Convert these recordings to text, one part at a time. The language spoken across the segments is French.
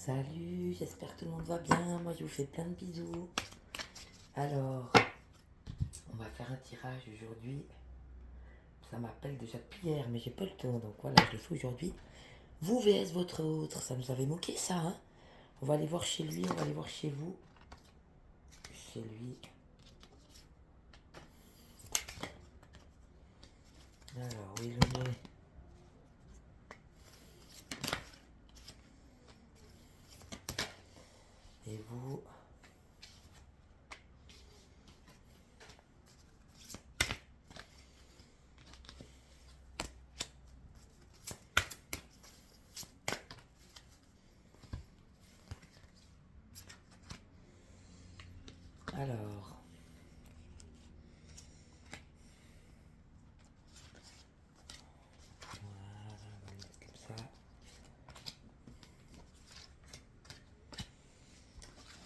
Salut, j'espère que tout le monde va bien. Moi, je vous fais plein de bisous. Alors, on va faire un tirage aujourd'hui. Ça m'appelle déjà depuis hier, mais j'ai pas le temps. Donc voilà, je le fais aujourd'hui. Vous vs votre autre. Ça nous avait moqué ça, hein. On va aller voir chez lui, on va aller voir chez vous. Chez lui. Alors, oui, le nez. Et vous. Alors. Voilà, on va mettre comme ça.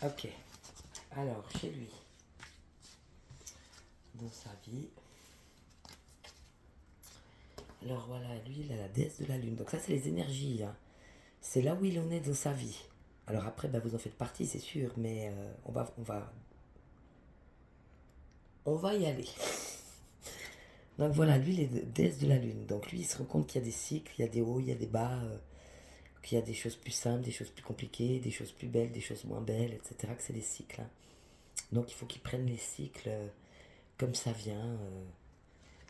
Ok. Alors, chez lui. Dans sa vie. Alors voilà, lui, il a la déesse de la lune. Donc ça, c'est les énergies, hein. C'est là où il en est dans sa vie. Alors après, bah, vous en faites partie, c'est sûr, mais on va y aller. Donc voilà, lui, il est déesse de la lune. Donc lui, il se rend compte qu'il y a des cycles, il y a des hauts, il y a des bas, qu'il y a des choses plus simples, des choses plus compliquées, des choses plus belles, des choses moins belles, etc. Que c'est des cycles, hein. Donc il faut qu'il prenne les cycles comme ça vient,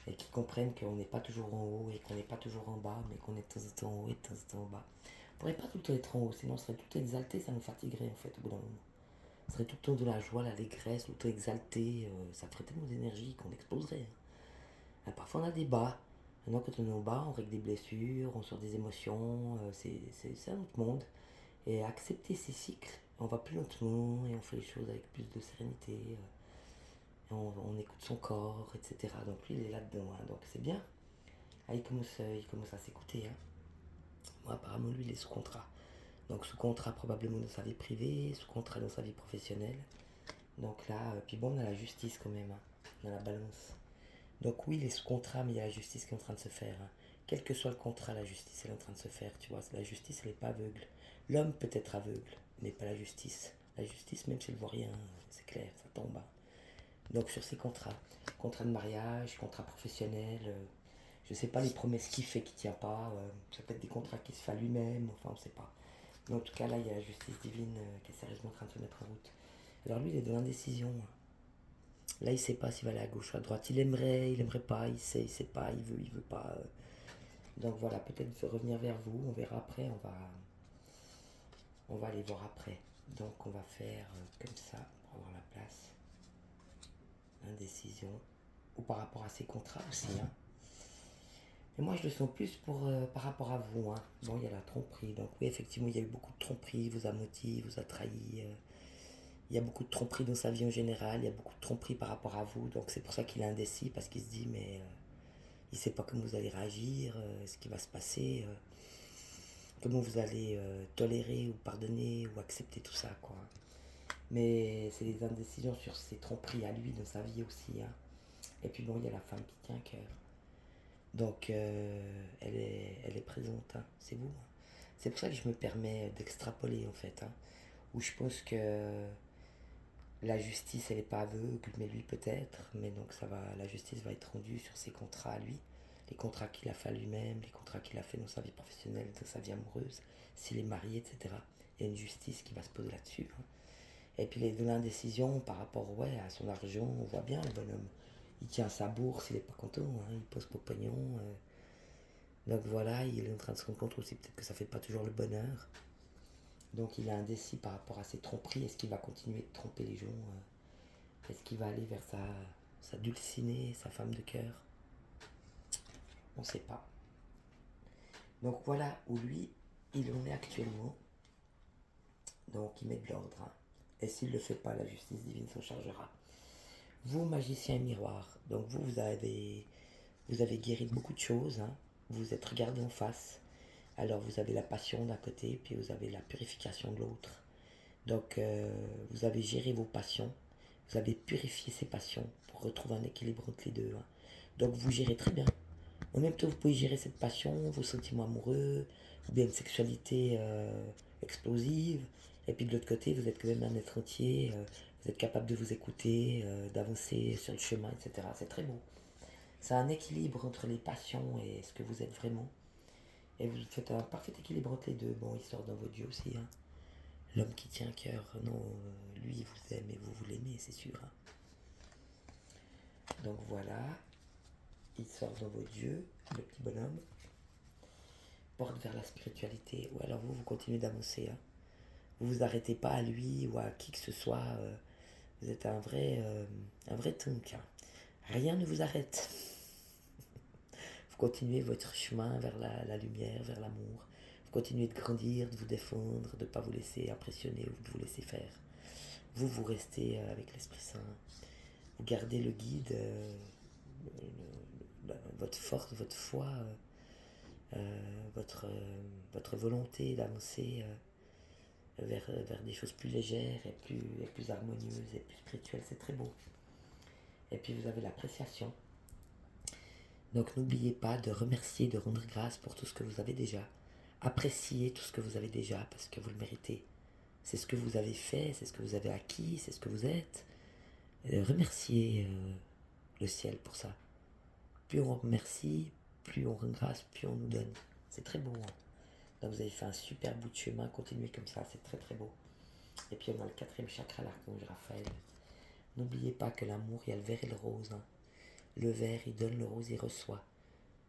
et qu'il comprenne qu'on n'est pas toujours en haut et qu'on n'est pas toujours en bas, mais qu'on est de temps en temps en haut et de temps en temps en bas. On pourrait pas tout le temps être en haut, sinon on serait tout le temps exalté, ça nous fatiguerait en fait au bout d'un moment. Ce serait tout le temps de la joie, l'allégresse, l'auto-exalté, ça ferait tellement d'énergie qu'on exploserait, hein. Parfois on a des bas. Maintenant quand on est au bas, on règle des blessures, on sort des émotions, c'est un autre monde. Et accepter ces cycles, on va plus lentement et on fait les choses avec plus de sérénité. On écoute son corps, etc. Donc lui il est là-dedans, hein, donc c'est bien. Ah, il commence à s'écouter, hein. Moi apparemment lui il est sous contrat. Donc sous contrat probablement dans sa vie privée, sous contrat dans sa vie professionnelle. Donc là, puis bon, on a la justice quand même, hein. On a la balance. Donc oui, il est sous contrat, mais il y a la justice qui est en train de se faire, hein. Quel que soit le contrat, la justice elle est en train de se faire, tu vois. La justice, elle n'est pas aveugle. L'homme peut être aveugle, mais pas la justice. La justice, même si elle ne voit rien, c'est clair, ça tombe, hein. Donc sur ces contrats, contrat de mariage, contrat professionnel, je sais pas les promesses qu'il fait, qu'il tient pas, ça peut être des contrats qu'il se fait à lui-même, enfin on sait pas. Mais en tout cas là, il y a la justice divine qui est sérieusement en train de se mettre en route. Alors lui, il est de l'indécision, hein. Là, il sait pas s'il va aller à gauche ou à droite. Il aimerait pas, il sait pas, il veut pas. Donc voilà, peut-être revenir vers vous, on verra après, on va aller voir après. Donc on va faire comme ça pour avoir la place. Indécision. Ou par rapport à ses contrats aussi, hein. Et moi, je le sens plus par rapport à vous, hein. Bon, il y a la tromperie. Donc oui, effectivement, il y a eu beaucoup de tromperie, il vous a menti, il vous a trahi. Il y a beaucoup de tromperie dans sa vie en général, il y a beaucoup de tromperie par rapport à vous. Donc c'est pour ça qu'il est indécis, parce qu'il se dit, mais il ne sait pas comment vous allez réagir, ce qui va se passer, comment vous allez tolérer ou pardonner ou accepter tout ça, quoi. Mais c'est des indécisions sur ses tromperies à lui dans sa vie aussi, hein. Et puis bon, il y a la femme qui tient à cœur. Donc elle est présente, hein. C'est vous, hein. C'est pour ça que je me permets d'extrapoler en fait, hein. Où je pense que la justice, elle n'est pas aveugle, mais lui peut-être. Mais donc la justice va être rendue sur ses contrats à lui, les contrats qu'il a fait à lui-même, les contrats qu'il a fait dans sa vie professionnelle, dans sa vie amoureuse, s'il est marié, etc. Il y a une justice qui va se poser là-dessus, hein. Et puis de l'indécision par rapport, ouais, à son argent, on voit bien le bonhomme. Il tient sa bourse, il n'est pas content, hein, il pose pour pognon. Donc voilà, il est en train de se rendre compte aussi peut-être que ça ne fait pas toujours le bonheur. Donc il est indécis par rapport à ses tromperies. Est-ce qu'il va continuer de tromper les gens, est-ce qu'il va aller vers sa dulcinée, sa femme de cœur? On ne sait pas. Donc voilà où lui, il en est actuellement. Donc il met de l'ordre, hein. Et s'il ne le fait pas, la justice divine s'en chargera. Vous, magicien miroir, donc vous avez guéri de beaucoup de choses, hein. Vous vous êtes regardé en face. Alors vous avez la passion d'un côté, puis vous avez la purification de l'autre. Donc vous avez géré vos passions, vous avez purifié ces passions pour retrouver un équilibre entre les deux, hein. Donc vous gérez très bien. En même temps, vous pouvez gérer cette passion, vos sentiments amoureux, ou bien une sexualité explosive. Et puis de l'autre côté, vous êtes quand même un être entier, vous êtes capable de vous écouter, d'avancer sur le chemin, etc. C'est très beau. C'est un équilibre entre les passions et ce que vous êtes vraiment. Et vous faites un parfait équilibre entre les deux. Bon, il sort dans votre Dieu aussi. Hein. L'homme qui tient à cœur, non, lui, il vous aime et vous l'aimez, c'est sûr. Hein. Donc voilà, il sort dans vos yeux, le petit bonhomme, porte vers la spiritualité. Ou alors vous continuez d'avancer. Hein. Vous vous arrêtez pas à lui ou à qui que ce soit. Vous êtes un vrai tonk. Hein. Rien ne vous arrête. Vous continuez votre chemin vers la lumière, vers l'amour. Vous continuez de grandir, de vous défendre, de ne pas vous laisser impressionner ou de vous laisser faire. Vous restez avec l'Esprit Saint. Vous gardez le guide, votre force, votre foi, votre volonté d'avancer vers des choses plus légères et plus harmonieuses et plus spirituelles. C'est très beau. Et puis vous avez l'appréciation. Donc n'oubliez pas de remercier, de rendre grâce pour tout ce que vous avez déjà. Appréciez tout ce que vous avez déjà parce que vous le méritez. C'est ce que vous avez fait, c'est ce que vous avez acquis, c'est ce que vous êtes. Remerciez le ciel pour ça. Plus on remercie, plus on rend grâce, plus on nous donne. C'est très beau. Hein. Donc vous avez fait un super bout de chemin, continuez comme ça, c'est très très beau. Et puis on a le 4e chakra, l'archange Raphaël. N'oubliez pas que l'amour, il y a le vert et le rose. Hein. Le vert, il donne, le rose, il reçoit.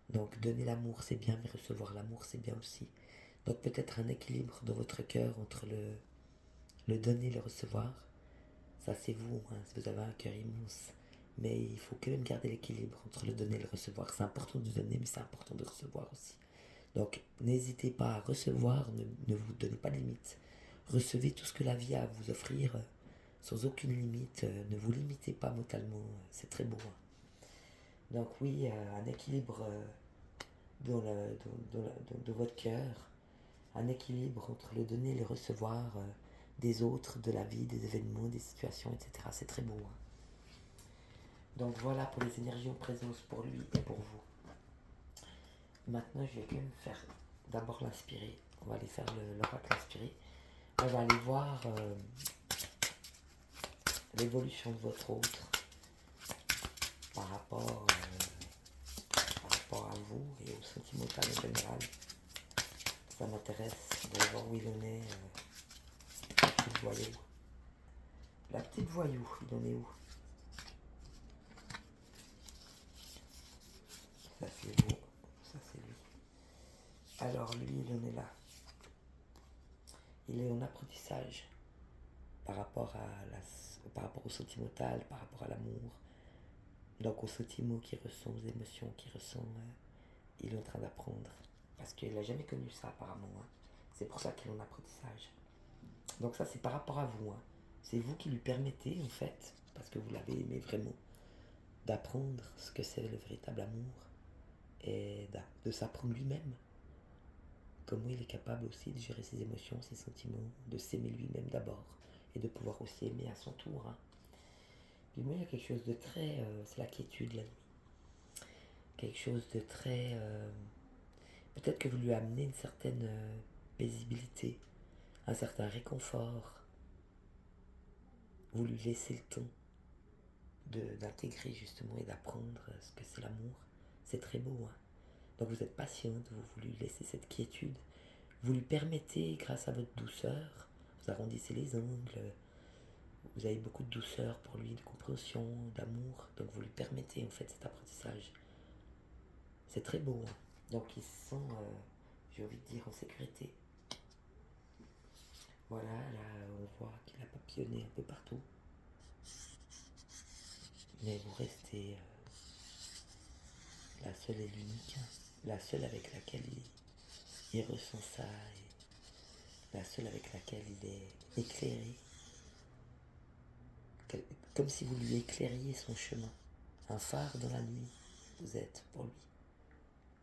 Donc donner l'amour, c'est bien, mais recevoir l'amour, c'est bien aussi. Donc peut-être un équilibre dans votre cœur entre le donner et le recevoir. Ça, c'est vous, hein, si vous avez un cœur immense. Mais il faut quand même garder l'équilibre entre le donner et le recevoir. C'est important de donner, mais c'est important de recevoir aussi. Donc n'hésitez pas à recevoir, ne vous donnez pas de limite. Recevez tout ce que la vie a à vous offrir sans aucune limite. Ne vous limitez pas mentalement, c'est très beau. Hein. Donc oui, un équilibre dans votre cœur, un équilibre entre le donner et le recevoir des autres, de la vie, des événements, des situations, etc. C'est très beau. Hein. Donc voilà pour les énergies en présence pour lui et pour vous. Maintenant, je vais quand même faire d'abord l'inspirer. On va aller faire l'oracle inspiré. On va aller voir l'évolution de votre autre par rapport à vous et au sentimental en général. Ça m'intéresse de voir où il en est. La petite voyou. La petite voyou, il en est où? Ça c'est vous, ça c'est lui. Alors lui, il en est là. Il est en apprentissage par rapport au sentimental, par rapport à l'amour. Donc aux sentiments qu'il ressent, aux émotions qu'il ressent, il est en train d'apprendre. Parce qu'il n'a jamais connu ça apparemment. Hein. C'est pour ça qu'il est en apprentissage. Donc ça c'est par rapport à vous. Hein. C'est vous qui lui permettez en fait, parce que vous l'avez aimé vraiment, d'apprendre ce que c'est le véritable amour et de s'apprendre lui-même. Comment il est capable aussi de gérer ses émotions, ses sentiments, de s'aimer lui-même d'abord et de pouvoir aussi aimer à son tour. Hein. Puis moi il y a quelque chose de très... c'est la quiétude la nuit. Quelque chose de très... peut-être que vous lui amenez une certaine paisibilité, un certain réconfort. Vous lui laissez le temps d'intégrer justement et d'apprendre ce que c'est l'amour. C'est très beau. Hein. Donc vous êtes patiente, vous lui laissez cette quiétude. Vous lui permettez, grâce à votre douceur, vous arrondissez les angles, vous avez beaucoup de douceur pour lui, de compréhension, d'amour. Donc vous lui permettez en fait cet apprentissage. C'est très beau. Hein. Donc il se sent, j'ai envie de dire, en sécurité. Voilà, là on voit qu'il a papillonné un peu partout. Mais vous restez la seule et l'unique, hein. La seule avec laquelle il ressent ça, et la seule avec laquelle il est éclairé. Comme si vous lui éclairiez son chemin. Un phare dans la nuit, vous êtes pour lui.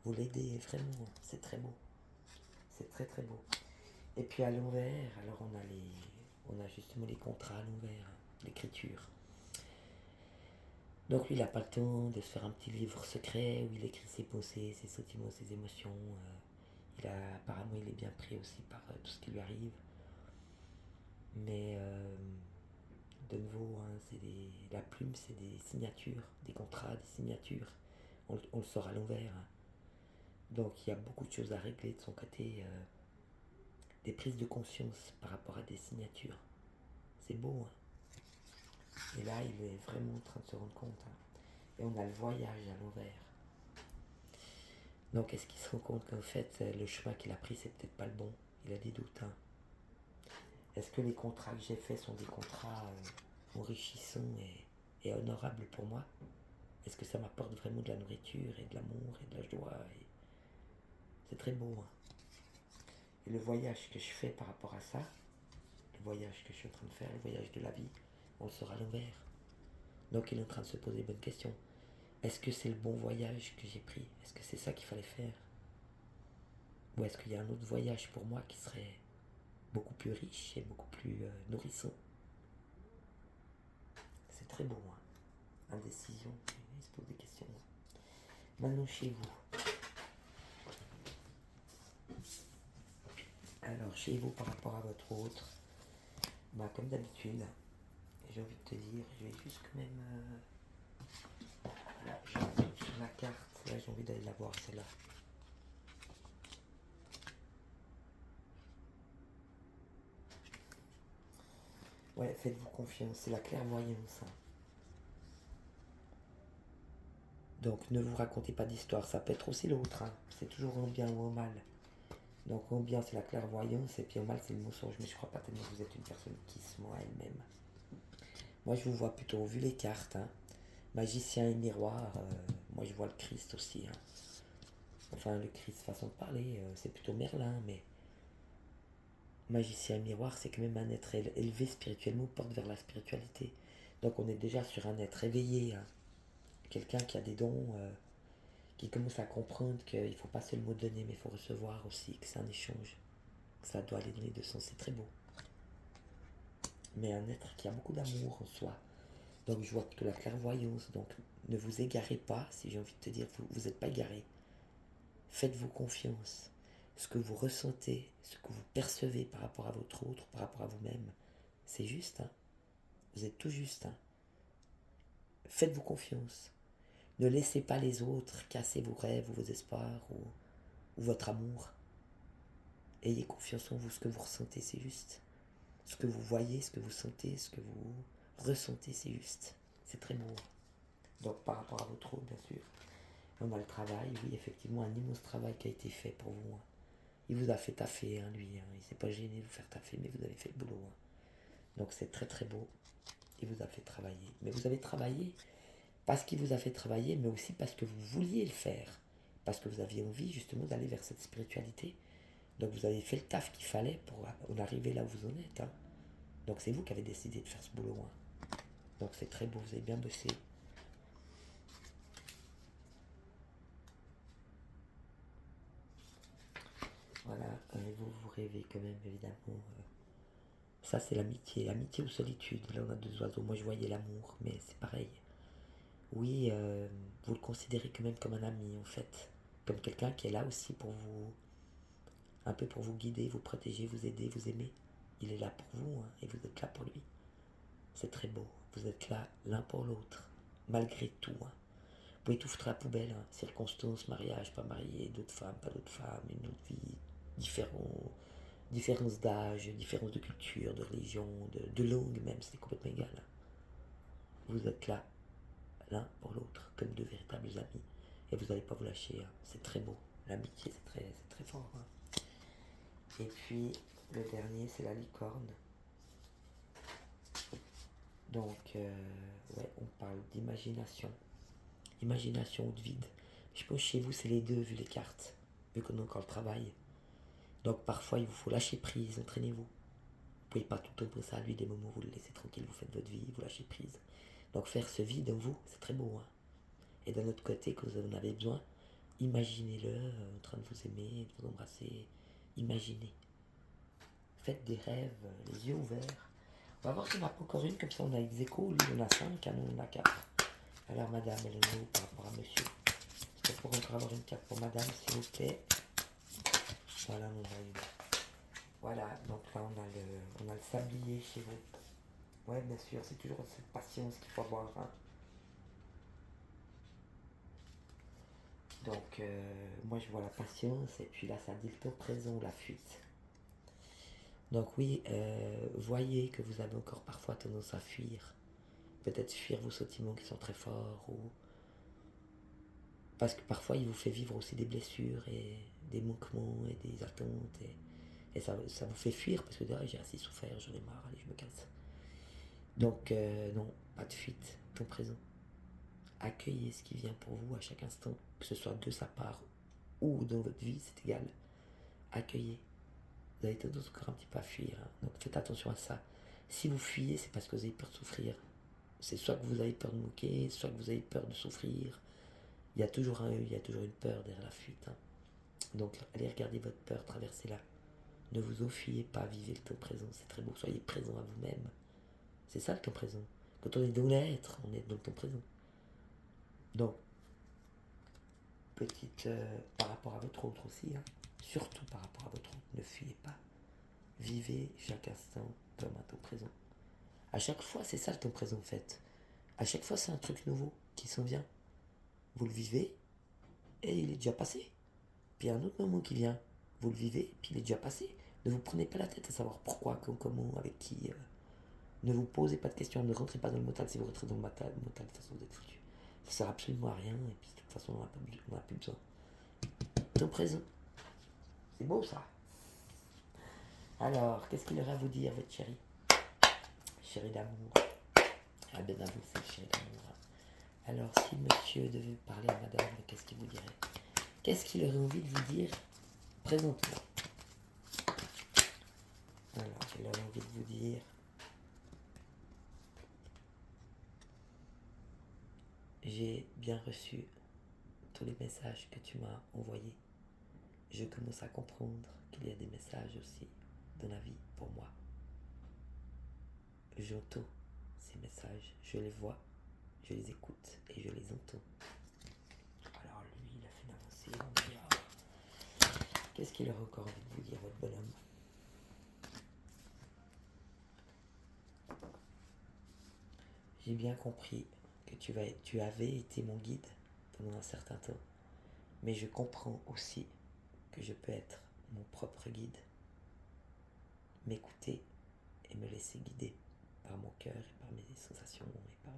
Vous l'aidez vraiment, c'est très beau. C'est très très beau. Et puis à l'envers, alors on a justement les contrats à l'envers, l'écriture. Donc lui, il n'a pas le temps de se faire un petit livre secret où il écrit ses pensées, ses sentiments, ses émotions. Apparemment, il est bien pris aussi par tout ce qui lui arrive. Mais de nouveau, hein, la plume, c'est des signatures, des contrats, des signatures. On le sort à l'envers. Hein. Donc il y a beaucoup de choses à régler de son côté. Des prises de conscience par rapport à des signatures. C'est beau. Hein. Et là, il est vraiment en train de se rendre compte. Hein. Et on a le voyage à l'envers. Donc est-ce qu'il se rend compte qu'en fait, le chemin qu'il a pris, c'est peut-être pas le bon? Il a des doutes. Hein. Est-ce que les contrats que j'ai faits sont des contrats enrichissants et honorables pour moi? Est-ce que ça m'apporte vraiment de la nourriture et de l'amour et de la joie C'est très beau. Hein. Et le voyage que je fais par rapport à ça, le voyage que je suis en train de faire, le voyage de la vie, on le sera à l'envers. Donc il est en train de se poser les bonnes questions. Est-ce que c'est le bon voyage que j'ai pris? Est-ce que c'est ça qu'il fallait faire? Ou est-ce qu'il y a un autre voyage pour moi qui serait beaucoup plus riche et beaucoup plus nourrissant? C'est très beau. Hein. Indécision, il se pose des questions. Maintenant chez vous. Alors chez vous par rapport à votre autre, comme d'habitude, j'ai envie de te dire, je vais juste quand même... Voilà, sur la carte, là j'ai envie d'aller la voir celle-là. Ouais, faites-vous confiance, c'est la clairvoyance. Hein. Donc ne vous racontez pas d'histoire, ça peut être aussi l'autre, hein. C'est toujours en bien ou en mal. Donc en bien c'est la clairvoyance et puis en mal c'est le mensonge, mais je crois pas tellement que vous êtes une personne qui se ment à elle-même. Moi je vous vois plutôt, vu les cartes, hein, magicien et miroir, moi je vois le Christ aussi. Hein. Enfin le Christ façon de parler, c'est plutôt Merlin, mais magicien et miroir c'est quand même un être élevé spirituellement, porte vers la spiritualité. Donc on est déjà sur un être éveillé, hein. Quelqu'un qui a des dons, qui commence à comprendre qu'il ne faut pas seulement donner, mais il faut recevoir aussi, que c'est un échange, que ça doit aller dans les deux sens, c'est très beau. Mais un être qui a beaucoup d'amour en soi. Donc je vois que la clairvoyance, donc ne vous égarez pas, si j'ai envie de te dire, vous n'êtes pas égaré. Faites-vous confiance. Ce que vous ressentez, ce que vous percevez par rapport à votre autre, par rapport à vous-même, c'est juste. Hein. Vous êtes tout juste. Hein. Faites-vous confiance. Ne laissez pas les autres casser vos rêves ou vos espoirs ou votre amour. Ayez confiance en vous, ce que vous ressentez, c'est juste. Ce que vous voyez, ce que vous sentez, ce que vous ressentez, c'est juste. C'est très beau. Donc par rapport à votre autre, bien sûr. On a le travail, oui, effectivement, un immense travail qui a été fait pour vous. Hein. Il vous a fait taffer, hein, lui. Hein. Il s'est pas gêné de vous faire taffer, mais vous avez fait le boulot. Hein. Donc c'est très très beau. Il vous a fait travailler. Mais vous avez travaillé parce qu'il vous a fait travailler, mais aussi parce que vous vouliez le faire. Parce que vous aviez envie justement d'aller vers cette spiritualité. Donc vous avez fait le taf qu'il fallait pour en arriver là où vous en êtes. Hein. Donc c'est vous qui avez décidé de faire ce boulot. Hein. Donc c'est très beau, vous avez bien bossé. Voilà, vous rêvez quand même évidemment. Ça c'est l'amitié, amitié ou solitude. Là on a deux oiseaux. Moi je voyais l'amour, mais c'est pareil. Oui, vous le considérez quand même comme un ami en fait. Comme quelqu'un qui est là aussi pour vous, un peu pour vous guider, vous protéger, vous aider, vous aimer. Il est là pour vous hein, et vous êtes là pour lui. C'est très beau. Vous êtes là l'un pour l'autre, malgré tout. Hein. Vous pouvez tout foutre à la poubelle. Hein. Circonstances, mariage, pas marié, d'autres femmes, pas d'autres femmes, une autre vie, différence d'âge, différence de culture, de religion, de langue même, c'est complètement égal. Hein. Vous êtes là l'un pour l'autre, comme deux véritables amis. Et vous n'allez pas vous lâcher. Hein. C'est très beau. L'amitié, c'est très fort. Hein. Et puis, le dernier, c'est la licorne. Donc, ouais, on parle d'imagination. Imagination ou de vide. Je pense que chez vous, c'est les deux, vu les cartes, vu qu'on a encore le travail. Donc, parfois, il vous faut lâcher prise, entraînez-vous. Vous pouvez pas tout le temps penser à lui, des moments où vous le laissez tranquille, vous faites votre vie, vous lâchez prise. Donc, faire ce vide en vous, c'est très beau. Hein. Et d'un autre côté, quand vous en avez besoin, imaginez-le en train de vous aimer, de vous embrasser. Imaginez. Faites des rêves, les yeux ouverts. On va voir si on n'a pas encore une, comme ça on a ex-aequo, lui on a 5, nous on a 4. Alors madame, elle est où par rapport à monsieur? Est-ce qu'on pourrait encore avoir une carte pour madame, s'il vous plaît? Voilà, on en a une. Voilà, donc là on a le sablier chez vous. Ouais, bien sûr, c'est toujours cette patience qu'il faut avoir. Hein. Donc, moi je vois la patience, et puis là ça dit le temps présent, la fuite. Donc oui, voyez que vous avez encore parfois tendance à fuir. Peut-être fuir vos sentiments qui sont très forts, ou parce que parfois il vous fait vivre aussi des blessures et des manquements et des attentes, et ça vous fait fuir parce que derrière j'ai assez souffert, j'en ai marre, allez je me casse. Donc non, pas de fuite, temps présent. Accueillez ce qui vient pour vous à chaque instant, que ce soit de sa part ou dans votre vie, c'est égal. Accueillez. Vous avez tendance encore un petit peu à fuir, hein. Donc faites attention à ça. Si vous fuyez, c'est parce que vous avez peur de souffrir. C'est soit que vous avez peur de manquer, soit que vous avez peur de souffrir. Il y a toujours une peur derrière la fuite. Hein. Donc allez regarder votre peur, traversez-la. Ne vous enfuyez pas, vivez le temps présent, c'est très beau. Soyez présent à vous-même. C'est ça le temps présent. Quand on est dans l'être, on est dans le temps présent. Donc, petite par rapport à votre autre aussi, hein. Surtout par rapport à votre autre, ne fuyez pas. Vivez chaque instant comme un temps présent. À chaque fois, c'est ça le temps présent en fait. À chaque fois, c'est un truc nouveau qui s'en vient. Vous le vivez et il est déjà passé. Puis il y a un autre moment qui vient. Vous le vivez, puis il est déjà passé. Ne vous prenez pas la tête à savoir pourquoi, comment, avec qui. Ne vous posez pas de questions, ne rentrez pas dans le motal. Si vous rentrez dans le motal, de toute façon, vous êtes foutu. Ça sert absolument à rien, et puis de toute façon, on n'a plus besoin. Temps présent. C'est beau ça. Alors, qu'est-ce qu'il aurait à vous dire, votre chéri? Chéri d'amour. Ah ben d'amour, c'est le chéri d'amour. Alors, si monsieur devait parler à madame, qu'est-ce qu'il vous dirait? Qu'est-ce qu'il aurait envie de vous dire présentement? Alors, il aurait envie de vous dire: j'ai bien reçu tous les messages que tu m'as envoyés. Je commence à comprendre qu'il y a des messages aussi dans la vie pour moi. J'entends ces messages, je les vois, je les écoute et je les entends. Alors lui, il a fait une avancée. Qu'est-ce qu'il aurait encore envie de vous dire, votre bonhomme? J'ai bien compris que tu avais été mon guide pendant un certain temps, mais je comprends aussi que je peux être mon propre guide, m'écouter et me laisser guider par mon cœur et par mes sensations et par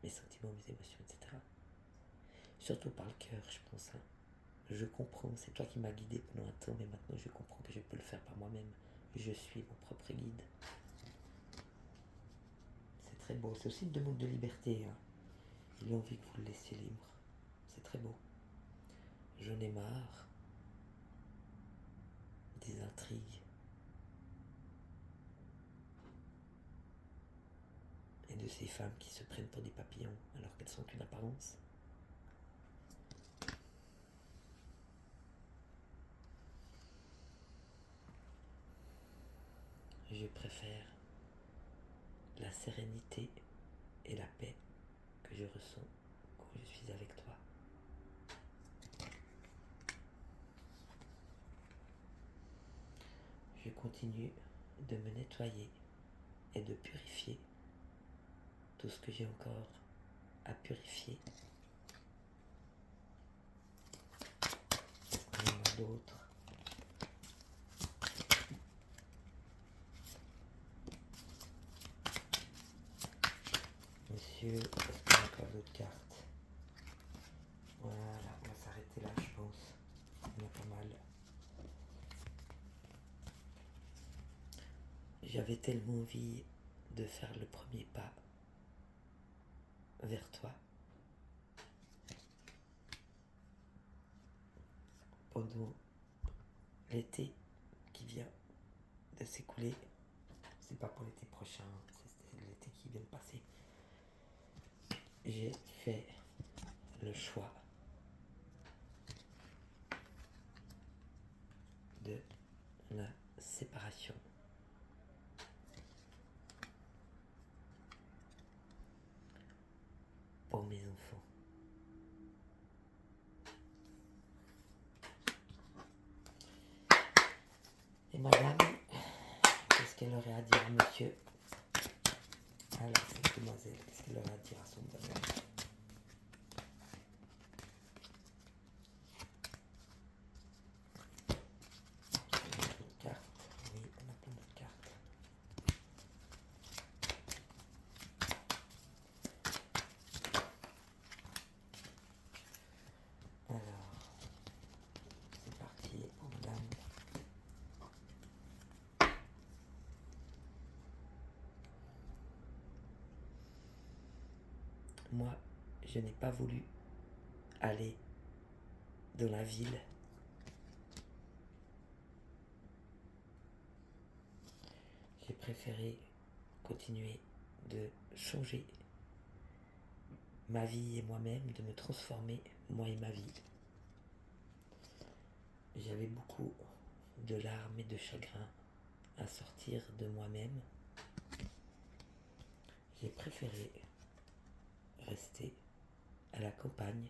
mes sentiments, mes émotions, etc. Surtout par le cœur, je pense. Hein. Je comprends, c'est toi qui m'as guidé pendant un temps, mais maintenant je comprends que je peux le faire par moi-même. Je suis mon propre guide. C'est très beau. C'est aussi une demande de liberté. Hein. Il a envie que vous le laissiez libre. C'est très beau. J'en ai marre des intrigues et de ces femmes qui se prennent pour des papillons alors qu'elles sont qu'une apparence. Je préfère la sérénité et la paix que je ressens quand je suis avec toi. Je continue de me nettoyer et de purifier tout ce que j'ai encore à purifier. Il y en a d'autres. Monsieur, est-ce qu'il y a encore d'autres cartes? Voilà, on va s'arrêter là, je pense. Il y en a pas mal. J'avais tellement envie de faire le premier pas vers toi. Pendant l'été qui vient de s'écouler, c'est pas pour l'été prochain, c'est l'été qui vient de passer. J'ai fait le choix de la séparation. Pour mes enfants. madame, qu'est-ce qu'elle aurait à dire à monsieur? Alors, cette demoiselle, qu'est-ce qu'elle aurait à dire à son bonhomme? D'autres cartes. Oui, on a plein d'autres cartes. Alors, c'est parti pour madame. Moi, je n'ai pas voulu aller dans la ville. J'ai préféré continuer de changer ma vie et moi-même, de me transformer, moi et ma vie. J'avais beaucoup de larmes et de chagrin à sortir de moi-même. J'ai préféré rester à la campagne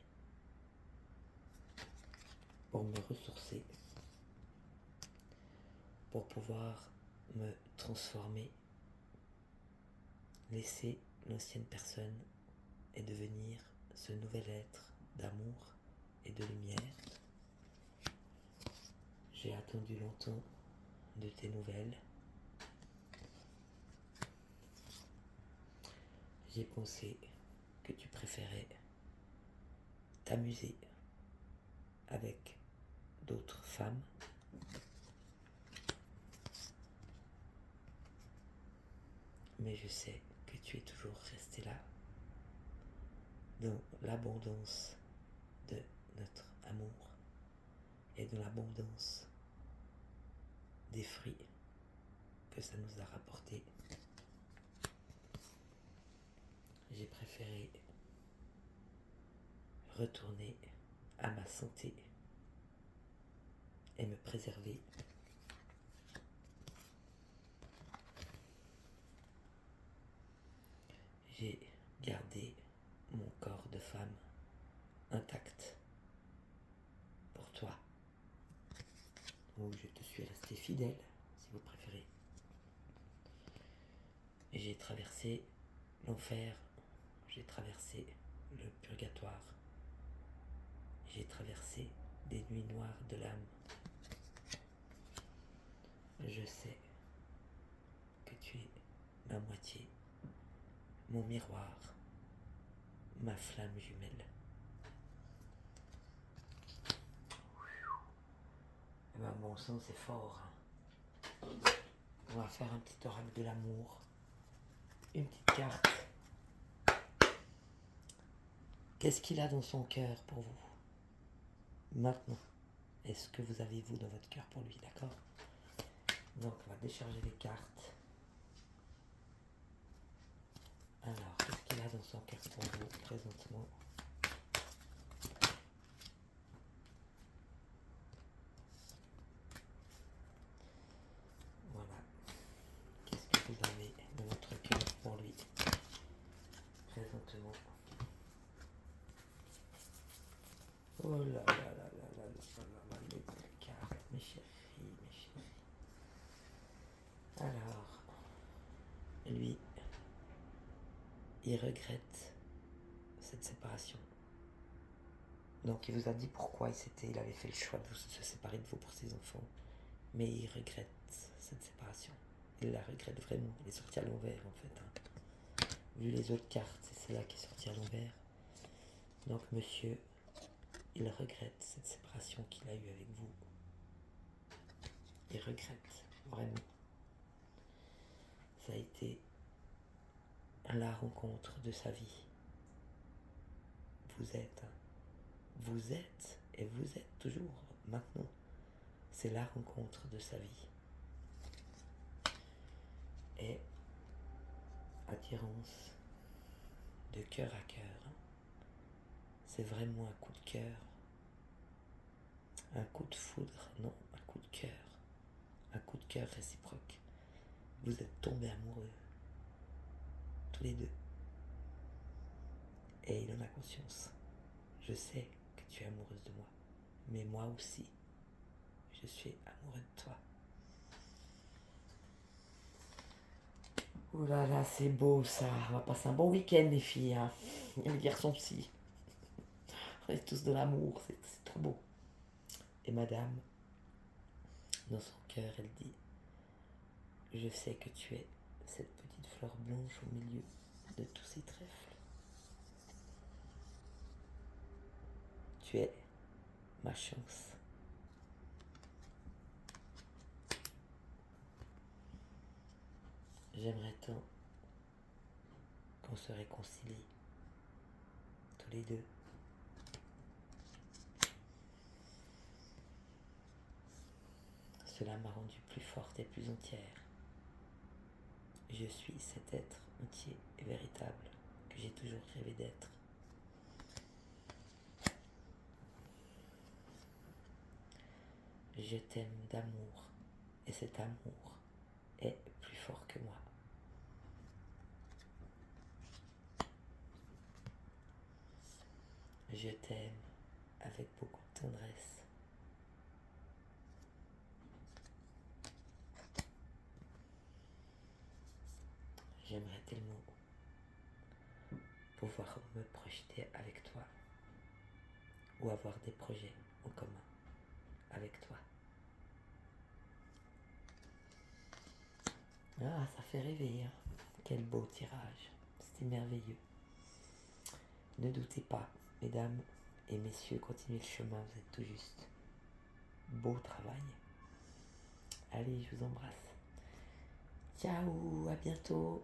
pour me ressourcer, pour pouvoir me transformer, laisser l'ancienne personne et devenir ce nouvel être d'amour et de lumière. J'ai attendu longtemps de tes nouvelles. J'ai pensé que tu préférais t'amuser avec d'autres femmes. Mais je sais que tu es toujours resté là, dans l'abondance de notre amour et dans l'abondance des fruits que ça nous a rapporté. J'ai préféré retourner à ma santé et me préserver. J'ai gardé mon corps de femme intact pour toi, où je te suis resté fidèle, si vous préférez. J'ai traversé l'enfer, j'ai traversé le purgatoire, j'ai traversé des nuits noires de l'âme. Je sais que tu es ma moitié, mon miroir, ma flamme jumelle. Eh ben, bon sang, c'est fort. Hein. On va faire un petit oracle de l'amour. Une petite carte. Qu'est-ce qu'il a dans son cœur pour vous? Maintenant, est-ce que vous avez vous dans votre cœur pour lui, d'accord? Donc, on va décharger les cartes. Alors, qu'est-ce qu'il a dans son cœur pour vous présentement? Voilà. Qu'est-ce que vous avez dans votre cœur pour lui présentement? Oh là là là là là là là, les cartes, mes chéris, mes chéris. Alors, lui, il regrette cette séparation. Donc il vous a dit pourquoi il avait fait le choix de se séparer de vous pour ses enfants. Mais il regrette cette séparation. Il la regrette vraiment. Il est sorti à l'envers en fait. Hein. Vu les autres cartes, c'est celle-là qui est sortie à l'envers. Donc monsieur, il regrette cette séparation qu'il a eue avec vous. Il regrette vraiment. Ça a été la rencontre de sa vie. Vous êtes et vous êtes toujours maintenant. C'est la rencontre de sa vie. Et attirance de cœur à cœur. C'est vraiment un coup de cœur. Un coup de foudre, non, un coup de cœur. Un coup de cœur réciproque. Vous êtes tombés amoureux. Tous les deux. Et il en a conscience. Je sais que tu es amoureuse de moi. Mais moi aussi, je suis amoureux de toi. Ouh là là, c'est beau ça. On va passer un bon week-end, les filles, hein. Et les garçons aussi. On est tous de l'amour, c'est trop beau. Et madame, dans son cœur, elle dit, je sais que tu es cette petite fleur blanche au milieu de tous ces trèfles. Tu es ma chance. J'aimerais tant qu'on se réconcilie, tous les deux. Cela m'a rendue plus forte et plus entière. Je suis cet être entier et véritable que j'ai toujours rêvé d'être. Je t'aime d'amour et cet amour est plus fort que moi. Je t'aime avec beaucoup de tendresse. J'aimerais tellement pouvoir me projeter avec toi ou avoir des projets en commun avec toi. Ah, ça fait rêver, hein. Quel beau tirage. C'était merveilleux. Ne doutez pas, mesdames et messieurs, continuez le chemin, vous êtes tout juste. Beau travail. Allez, je vous embrasse. Ciao, à bientôt.